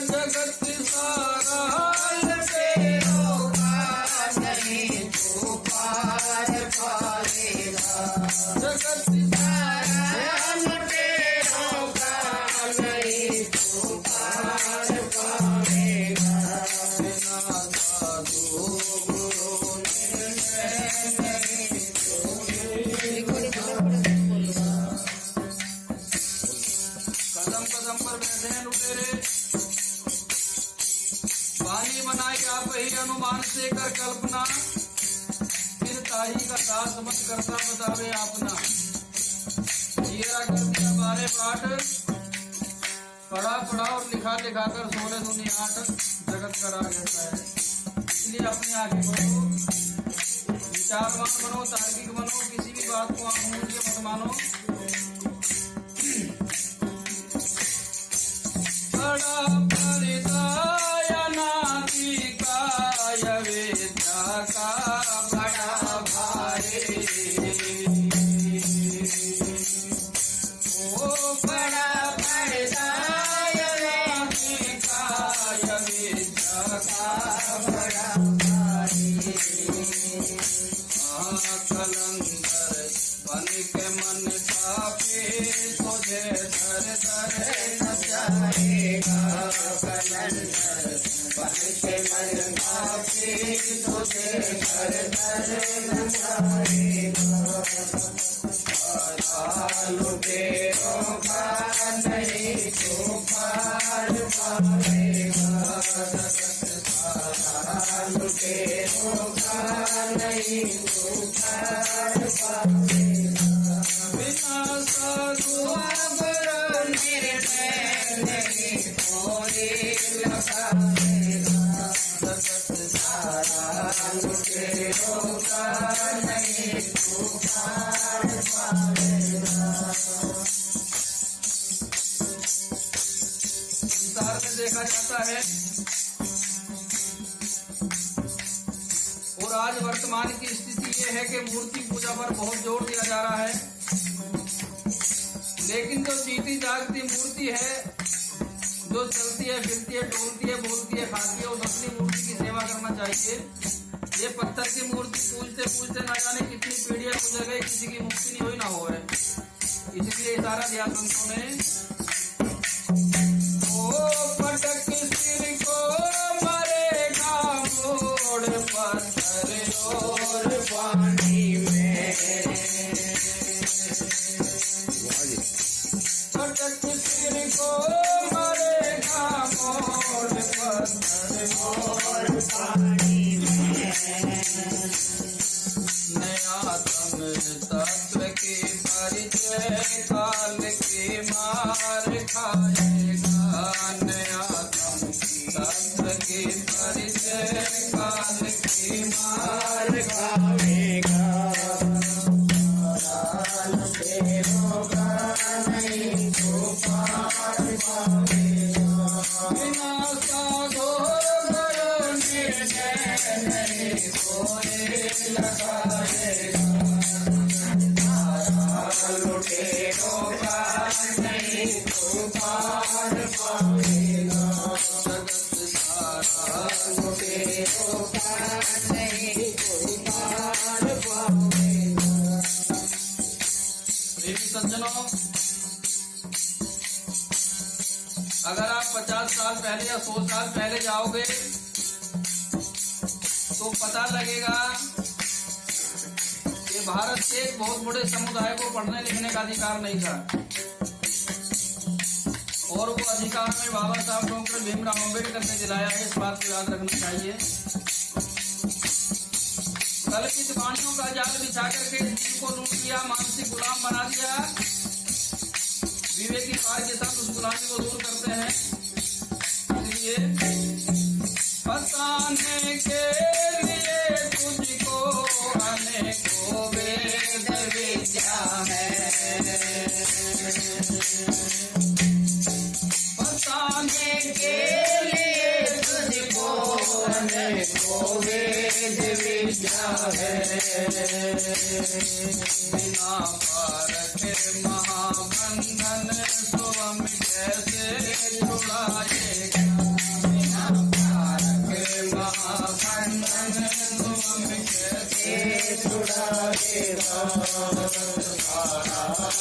जगत सारा लटेरो का नहीं तो पार पाएगा। जगत सारा लटेरो का नहीं तो पार पाएगा। बिना साधु गुरु निर्णय नहीं कदम कदम पर बैठे हैं लुटेरे। वाणी बनाए आप ही अनुमान से कर कल्पना, फिर ताही का दास मत करता बतावे आपना। जीरा कर दिया बारे पाठ, पढ़ा पढ़ा और लिखा लिखा कर 16 दूनी 8 जगत का राग ऐसा है। इसलिए अपने आगे बढ़ो, विचारवान बनो, तार्किक बनो, किसी भी बात को आंख मूंद के मत मानो। बड़ा परिदाय नाती काय विद्या का बड़ा भाई। ओ बड़ा परिदाय नाती काय विद्या का बड़ा भाई। कलंदर बन के मन पापी तुझे दर दर नचाएगा। कलंदर बन के मन पापी तुझे दर दर नचाएगा। लुटेरों का नहीं तो पार पाएगा। लुटेरों का नहीं तो पार पाएगा। बिना साधु गुरु निर्णय नहीं कोई लगाएगा। जगत सारा लुटेरों का नहीं तो पार पाएगा। संसार में देखा जाता है और आज वर्तमान की स्थिति ये है कि मूर्ति पूजा पर बहुत जोर दिया जा रहा है, लेकिन जो जीती जागती मूर्ति है, जो चलती है, फिरती है, डोलती है, बोलती है, खाती है, उस असली मूर्ति की सेवा करना चाहिए। ये पत्थर की मूर्ति पूजते पूजते ना जाने कितनी पीढ़ियां गुजर गई, किसी की मुक्ति नहीं हुई ना हो है। इसलिए इशारा दिया संतों ने, ओ पटक सिर को मरेगा मोड़ पत्थर और पानी में। पटक सिर को मरेगा मोड़ पत्थर और पानी में। नया तत्व की परिचय काल की मार खाएगा। नया तत्व की परिचय काल की मार खाएगा। लुटेरों का नहीं तो पार पाएगा। बिना साधु गुरु निर्णय नहीं कोई लगाएगा। लुटेरों का नहीं तो पार पाएगा। जगत सारा लुटेरों का नहीं तो पार पाएगा। प्रेमी सज्जनों, अगर आप 50 साल पहले या 100 साल पहले जाओगे तो पता लगेगा कि भारत के एक बहुत बड़े समुदाय को पढ़ने लिखने का अधिकार नहीं था। और वो अधिकार में बाबा साहब डॉक्टर भीमराव अम्बेडकर ने दिलाया है, इस बात को याद रखना चाहिए। कल्पित वाणियों का जाल बिछा करके जीव को लूट लिया, मानसिक गुलाम बना दिया। विवेकी पार के साथ उस गुलामी को दूर करते हैं। इसलिए बताने के लिए तुझको अनेकों वेद विद्या है, बताने के लिए तुझको अनेकों वेद विद्या है। बिना पार के महाबंधन स्वयं कैसे छुड़ाएगा, बिना पार के महाबंधन स्वयं कैसे छुड़ाएगा।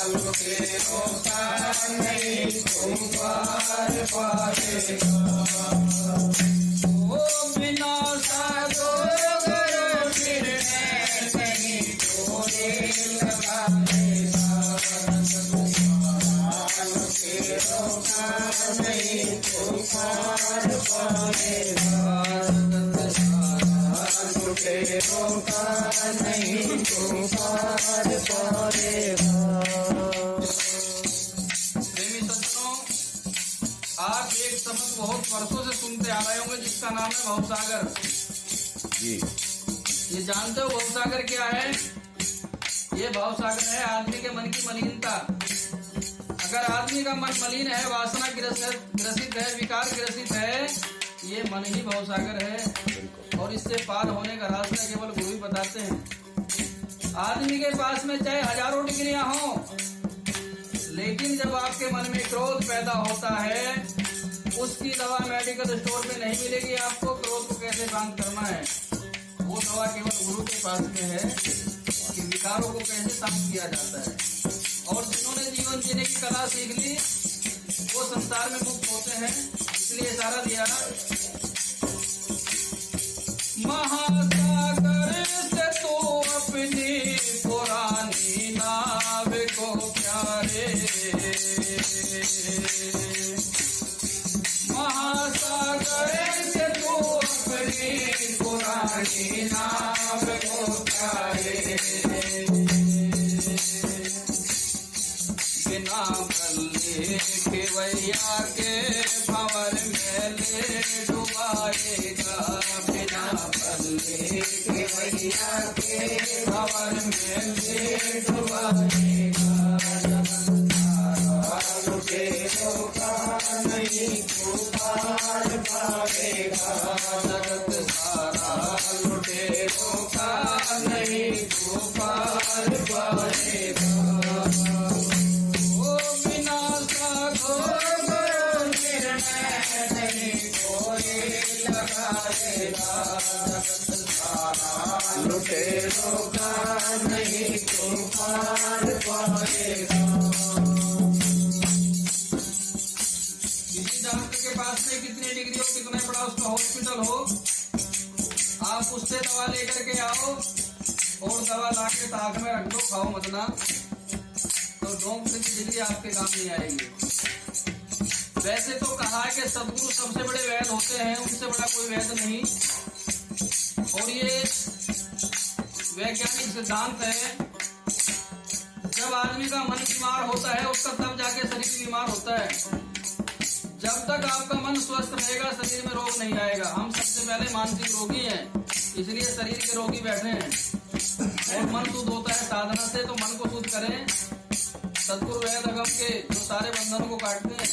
लुटेरों का नहीं तुम पार पाएगा, ओ बिना साधो करो फिरने कहीं कोने लगाएगा। लुटेरों का नहीं तुम पार पाएगा, लुटेरों का नहीं तुम पार पाएगा। प्रेमी सज्जनों, आप एक शब्द बहुत वर्षों से सुनते आ रहे होंगे जिसका नाम है भवसागर जी। ये जानते हो भवसागर क्या है? ये भवसागर है आदमी के मन की मलिनता। अगर आदमी का मन मलिन है, वासना ग्रसित है, विकार ग्रसित है, ये मन ही भवसागर है। और इससे पार होने का रास्ता केवल गुरु ही बताते हैं। आदमी के पास में चाहे हजारों डिग्रियां हो, लेकिन जब आपके मन में क्रोध पैदा होता है, उसकी दवा मेडिकल स्टोर में नहीं मिलेगी। आपको क्रोध को कैसे शांत करना है, वो दवा केवल गुरु के पास में है कि विकारों को कैसे शांत किया जाता है। और जिन्होंने जीवन जीने की कला सीख ली, वो संसार में मुक्त होते हैं। इसलिए सारा दिया महासागर से तो अपनी पुरानी नाव को प्यारे, महासागर से तो अपनी पुरानी नाव को प्यारे। बिना बल्ले के वैया के भंवर में ले डुबाएगा, बिना बल्ले के वैया के भंवर में ले डुबाएगा। लुटेरों का नहीं तू पार पाएगा, जगत सारा लुटेरों का नहीं तू पार पाएगा। लुटेरों का नहीं तुम पार पाएगा। किसी डॉक्टर के पास में कितनी डिग्री हो, कितना बड़ा उसका हॉस्पिटल हो, आप उससे दवा लेकर के आओ और दवा ला के ताक में रख दो, खाओ मत ना, तो डॉक्टर की डिग्री आपके काम नहीं आएगी। वैसे तो कहा है कि सदगुरु सबसे बड़े वैद होते हैं, उनसे बड़ा कोई वैद नहीं। और ये वैज्ञानिक सिद्धांत है, जब आदमी का मन बीमार होता है उसका तब जाके शरीर बीमार होता है। जब तक आपका मन स्वस्थ रहेगा शरीर में रोग नहीं आएगा। हम सबसे पहले मानसिक रोगी हैं, इसलिए शरीर के रोगी बैठे हैं। और मन शुद्ध होता है साधना से, तो मन को शुद्ध करें। सदगुरु वैद अगम के जो सारे बंधनों को काटते हैं।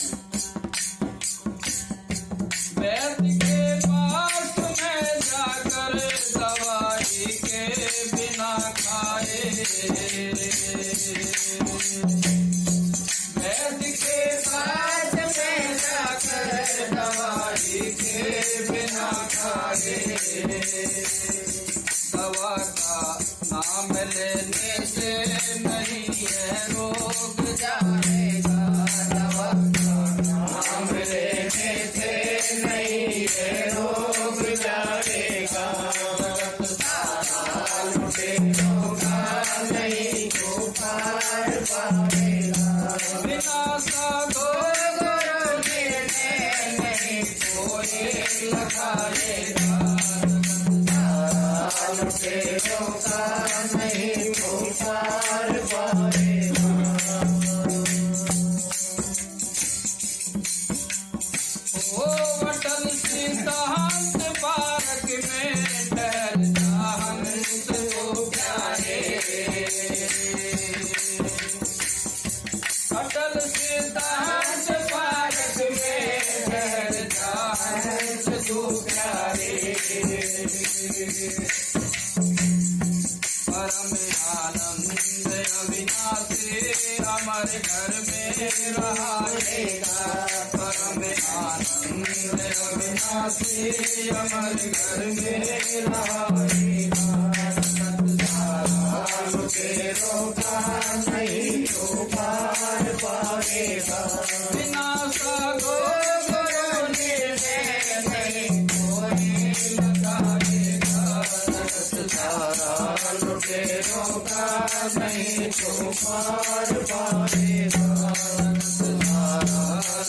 वैद के पास में जाकर दवाई के बिना खाए, वैद के पास में जाकर दवाई के बिना खाए। दवा का नाम लेने से नहीं है रोग जाएगा, दवा का नाम लेने से नहीं है रोग जाएगा। लुटेरों का नहीं तो पार पाएगा, बिना साधो लगाएगा लुटेरों का नहीं तो पार पाएगा। ओ अटल सिद्धांत पार्क में ठहरता हमको प्यारे, अटल सिद्धांत पार्क में ठहरता हमको प्यारे। परम आनंद अविनाशी हमारे घर में रहेगा, परम आनंद अविनाशी हमारे घर में रहेगा। लुटेरों का नहीं तो पार पाएगा, बिना सागो करोने नहीं कोई लगाएगा। लुटेरों का नहीं तो पार पाएगा,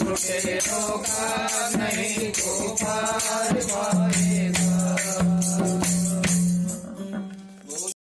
लुटेरों का नहीं तो पार पाएगा।